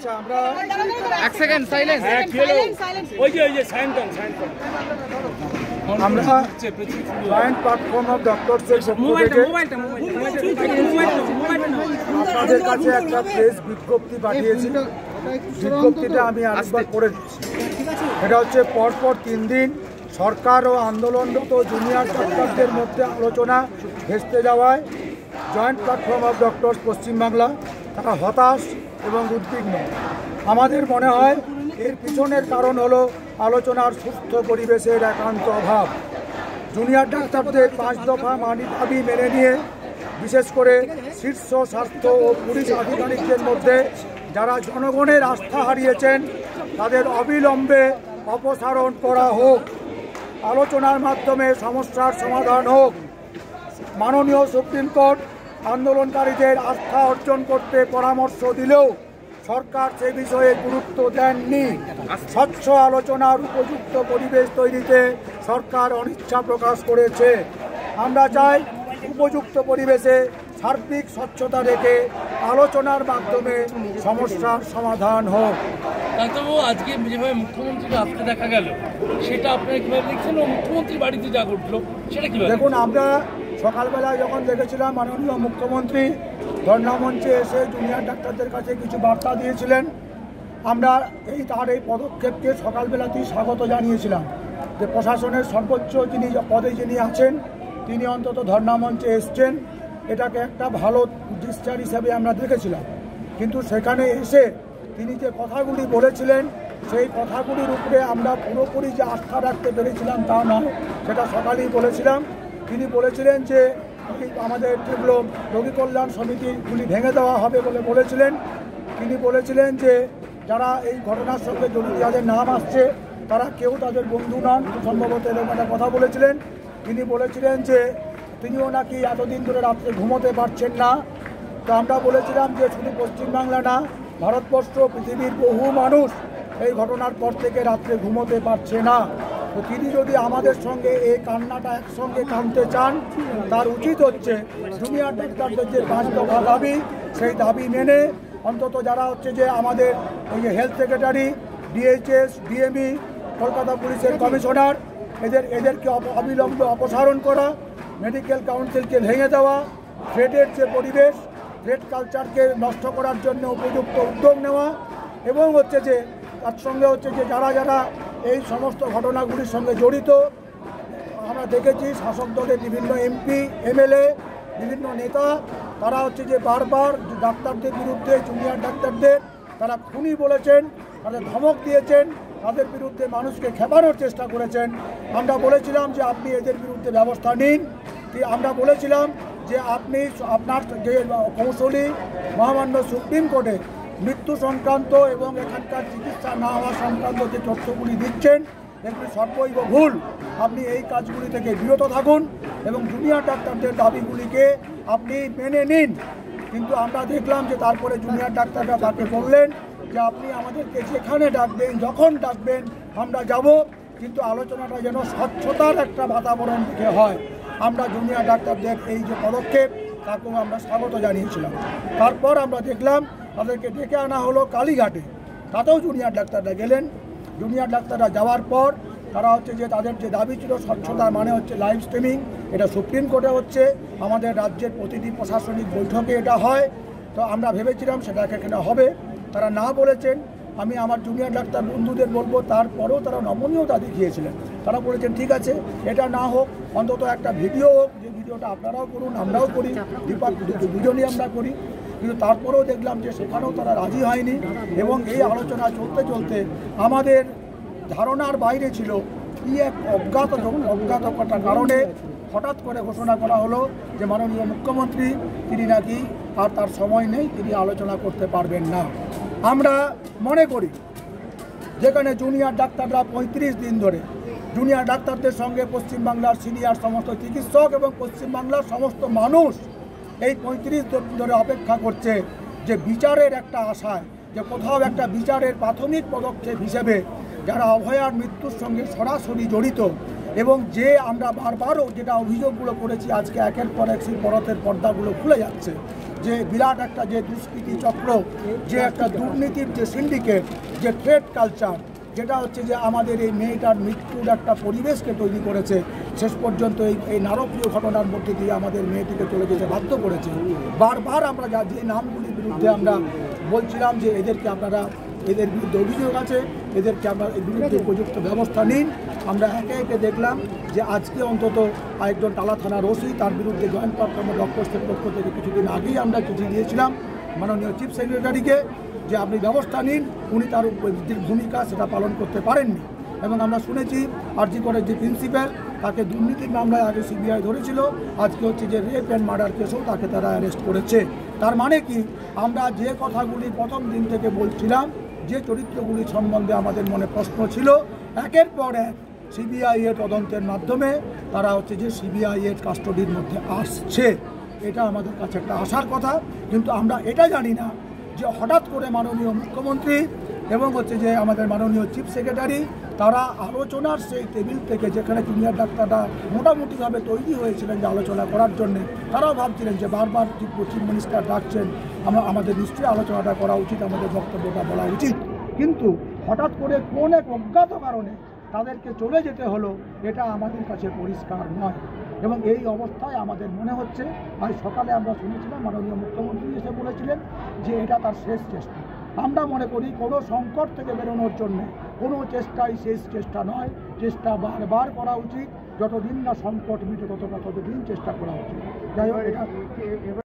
আচ্ছা আমরা এক সেকেন্ড সাইলেন্স। আমরা জয়েন্ট প্ল্যাটফর্ম অফ ডক্টরসের পক্ষ থেকে আপনাদের কাছে একটা প্রেস বিজ্ঞপ্তি পাঠিয়েছি। বিজ্ঞপ্তিটা আমি আরেকবার পড়ে দিচ্ছি। এটা হচ্ছে পরপর 3 দিন সরকার ও আন্দোলনরত জুনিয়র ডক্টরদের মধ্যে আলোচনা ভেস্তে যাওয়ায় joint platform of doctors Paschimbangla তারা হতাশ এবং উদ্বিগ্ন। আমাদের মনে হয় এর পিছনের কারণ হলো আলোচনার সুস্থ পরিবেশের একান্ত অভাব। জুনিয়র ডাক্তারদের 5 দফা দাবি মেনে নিয়ে বিশেষ করে শীর্ষ স্বাস্থ্য ও পুলিশ আধিকারিকদের মধ্যে যারা জনগণের আস্থা হারিয়েছেন তাদের অবিলম্বে অপসারণ করা হোক, আলোচনার মাধ্যমে সমস্যার সমাধান হোক। মাননীয় সুপ্রিম কোর্ট আন্দোলনকারীদের আস্থা অর্জন করতে পরামর্শ দিলেও সরকার সে বিষয়ে গুরুত্ব দেননি। স্বচ্ছ আলোচনার উপযুক্ত পরিবেশ তৈরিতে সরকার অনিচ্ছা প্রকাশ করেছে। আমরা চাই উপযুক্ত পরিবেশে সার্বিক স্বচ্ছতা রেখে আলোচনার মাধ্যমে সমস্যার সমাধান হোক। ডাক্তারবাবু, আজকে যেভাবে মুখ্যমন্ত্রীকে আসতে দেখা গেল সেটা আপনারা কীভাবে দেখছেন? ও মুখ্যমন্ত্রীর বাড়িতে যা ঘটলো সেটা কীভাবে দেখুন, আমরা সকালবেলা যখন দেখেছিলাম মাননীয় মুখ্যমন্ত্রী ধর্ণা মঞ্চে এসে জুনিয়র ডাক্তারদের কাছে কিছু বার্তা দিয়েছিলেন, আমরা তার এই পদক্ষেপকে সকালবেলাতেই স্বাগত জানিয়েছিলাম যে প্রশাসনের সর্বোচ্চ যিনি আছেন তিনি অন্তত ধর্ণা মঞ্চে এসছেন, এটাকে একটা ভালো ডিসচার্জ হিসাবে আমরা দেখেছিলাম। কিন্তু সেখানে এসে তিনি যে কথাগুলি বলেছিলেন সেই কথাগুলির উপরে আমরা পুরোপুরি যে আস্থা রাখতে পেরেছিলাম তা নয়, সেটা সকালেই বলেছিলাম। তিনি বলেছিলেন যে আমাদের যেগুলো রোগী কল্যাণ সমিতিগুলি ভেঙে দেওয়া হবে বলে বলেছিলেন। তিনি বলেছিলেন যে যারা এই ঘটনার সঙ্গে জড়িত যাদের নাম আসছে তারা কেউ তাদের বন্ধু নন, সম্ভবত এরকম একটা কথা বলেছিলেন। তিনি বলেছিলেন যে তিনিও নাকি এতদিন ধরে রাত্রে ঘুমোতে পারছেন না। তো আমরা বলেছিলাম যে শুধু পশ্চিমবাংলা না, ভারতবর্ষ পৃথিবীর বহু মানুষ এই ঘটনার পর থেকে রাত্রে ঘুমোতে পারছে না। তো তিনি যদি আমাদের সঙ্গে এই কান্নাটা একসঙ্গে কাঁদতে চান, তার উচিত হচ্ছে জুনিয়র ডাক্তারদের যে 5 দফা দাবি সেই দাবি মেনে অন্তত যারা হচ্ছে যে আমাদের ওই health secretary, DHS, DME, Kolkata পুলিশের কমিশনার এদেরকে অবিলম্বে অপসারণ করা, মেডিকেল কাউন্সিলকে ভেঙে দেওয়া, থ্রেডের যে পরিবেশ, থ্রেড কালচারকে নষ্ট করার জন্য উপযুক্ত উদ্যোগ নেওয়া এবং হচ্ছে যে তার সঙ্গে হচ্ছে যে যারা এই সমস্ত ঘটনাগুলির সঙ্গে জড়িত আমরা দেখেছি শাসক দলের বিভিন্ন এমপি, এমএলএ, বিভিন্ন নেতা তারা হচ্ছে যে বারবার ডাক্তারদের বিরুদ্ধে, জুনিয়র ডাক্তারদের তারা খুনি বলেছেন, তাদের ধমক দিয়েছেন, তাদের বিরুদ্ধে মানুষকে খেপানোর চেষ্টা করেছেন। আমরা বলেছিলাম যে আপনি এদের বিরুদ্ধে ব্যবস্থা নিন। আমরা বলেছিলাম যে আপনি আপনার যে কৌশলী মহামান্য সুপ্রিম কোর্টে মৃত্যু সংক্রান্ত এবং এখানকার চিকিৎসা না হওয়া সংক্রান্ত যে তথ্যগুলি দিচ্ছেন এগুলি সর্বৈব ভুল। আপনি এই কাজগুলি থেকে বিরত থাকুন এবং জুনিয়র ডাক্তারদের দাবিগুলিকে আপনি মেনে নিন। কিন্তু আমরা দেখলাম যে তারপরে জুনিয়র ডাক্তাররা তাকে বললেন যে আপনি আমাদেরকে যেখানে ডাকবেন, যখন ডাকবেন আমরা যাব, কিন্তু আলোচনাটা যেন স্বচ্ছতার একটা বাতাবরণ থেকে হয়। আমরা জুনিয়র ডাক্তারদের এই যে পদক্ষেপ তাকেও আমরা স্বাগত জানিয়েছিলাম। তারপর আমরা দেখলাম তাদেরকে ডেকে আনা হলো কালীঘাটে, তাতেও জুনিয়র ডাক্তাররা গেলেন। জুনিয়র ডাক্তাররা যাওয়ার পর তারা হচ্ছে যে তাদের যে দাবি ছিল স্বচ্ছতা মানে হচ্ছে লাইভ স্ট্রিমিং, এটা সুপ্রিম কোর্টে হচ্ছে, আমাদের রাজ্যের প্রতিটি প্রশাসনিক বৈঠকে এটা হয়। তো আমরা ভেবেছিলাম সেটা এখানে হবে, তারা না বলেছেন। আমি আমার জুনিয়র ডাক্তার বন্ধুদের বলবো তারপরেও তারা নমনীয়তা দেখিয়েছিলেন। তারা বলেছেন ঠিক আছে এটা না হোক, অন্তত একটা ভিডিও হোক, যে ভিডিওটা আপনারাও করুন আমরাও করি, দুজনই আমরা করি। কিন্তু তারপরেও দেখলাম যে সেখানেও তারা রাজি হয়নি এবং এই আলোচনা চলতে চলতে আমাদের ধারণার বাইরে ছিল কি এক অজ্ঞাতকতার কারণে হঠাৎ করে ঘোষণা করা হলো যে মাননীয় মুখ্যমন্ত্রী তিনি নাকি আর তার সময় নেই, তিনি আলোচনা করতে পারবেন না। আমরা মনে করি যেখানে জুনিয়র ডাক্তাররা 35 দিন ধরে জুনিয়র ডাক্তারদের সঙ্গে পশ্চিমবাংলার সিনিয়র সমস্ত চিকিৎসক এবং পশ্চিমবাংলার সমস্ত মানুষ এই 35 দিন ধরে অপেক্ষা করছে যে বিচারের একটা আশায়, যে কোথাও একটা বিচারের প্রাথমিক পদক্ষেপ হিসেবে যারা অভয়ার মৃত্যুর সঙ্গে সরাসরি জড়িত এবং যে আমরা বারবারও যেটা অভিযোগগুলো করেছি আজকে একের পর এক সেই পরতের পর্দাগুলো খুলে যাচ্ছে, যে বিরাট একটা যে দুষ্কৃতি চক্র, যে একটা দুর্নীতির যে সিন্ডিকেট, যে ট্রেড কালচার, যেটা হচ্ছে যে আমাদের এই মেয়েটার মৃত্যুর একটা পরিবেশকে তৈরি করেছে, শেষ পর্যন্ত এই নারকীয় ঘটনার মধ্যে দিয়ে আমাদের মেয়েটিকে চলে যেতে বাধ্য করেছে। বারবার আমরা যে নামগুলির বিরুদ্ধে আমরা বলছিলাম যে এদেরকে আপনারা, এদের বিরুদ্ধে অভিযোগ আছে, এদেরকে আমরা এর বিরুদ্ধে উপযুক্ত ব্যবস্থা নিন। আমরা একে একে দেখলাম যে আজকে অন্তত আরেকজন টালা থানার ওসি, তার বিরুদ্ধে জয়েন্ট পারফর্মার ডক্টরসের পক্ষ থেকে কিছুদিন আগেই আমরা চিঠি দিয়েছিলাম মাননীয় চিফ সেক্রেটারিকে যে আপনি ব্যবস্থা নিন। উনি তার যে ভূমিকা সেটা পালন করতে পারেননি। এবং আমরা শুনেছি আরজি কলেজের যে প্রিন্সিপাল, তাকে দুর্নীতির মামলায় আগে সিবিআই ধরেছিল, আজকে হচ্ছে যে রেপ অ্যান্ড মার্ডার কেসেও তাকে তারা অ্যারেস্ট করেছে। তার মানে কি, আমরা যে কথাগুলি প্রথম দিন থেকে বলছিলাম, যে চরিত্রগুলি সম্বন্ধে আমাদের মনে প্রশ্ন ছিল, একের পর এক সিবিআই এর তদন্তের মাধ্যমে তারা হচ্ছে যে সিবিআই এর কাস্টডির মধ্যে আসছে। এটা আমাদের কাছে একটা আশার কথা। কিন্তু আমরা এটা জানি না যে হঠাৎ করে মাননীয় মুখ্যমন্ত্রী এবং হচ্ছে যে আমাদের মাননীয় চিফ সেক্রেটারি তারা আলোচনার সেই টেবিল থেকে, যেখানে জুনিয়র ডাক্তাররা মোটামুটিভাবে তৈরি হয়েছিলেন যে আলোচনা করার জন্যে, তারাও ভাবছিলেন যে বারবার চিফ মিনিস্টার ডাকছেন, আমাদের নিশ্চয়ই আলোচনাটা করা উচিত, আমাদের বক্তব্যটা বলা উচিত। কিন্তু হঠাৎ করে কোন এক অজ্ঞাত কারণে তাদেরকে চলে যেতে হলো, এটা আমাদের কাছে পরিষ্কার নয়। এবং এই অবস্থায় আমাদের মনে হচ্ছে, আজ সকালে আমরা শুনেছিলাম মাননীয় মুখ্যমন্ত্রী এসে বলেছিলেন যে এটা তার শেষ চেষ্টা। আমরা মনে করি কোনো সংকট থেকে বেরোনোর জন্য কোনো চেষ্টাই শেষ চেষ্টা নয়, চেষ্টা বারবার করা উচিত। যতদিন না সংকট মিটে ততদিন চেষ্টা করা উচিত। যাই হোক, এটা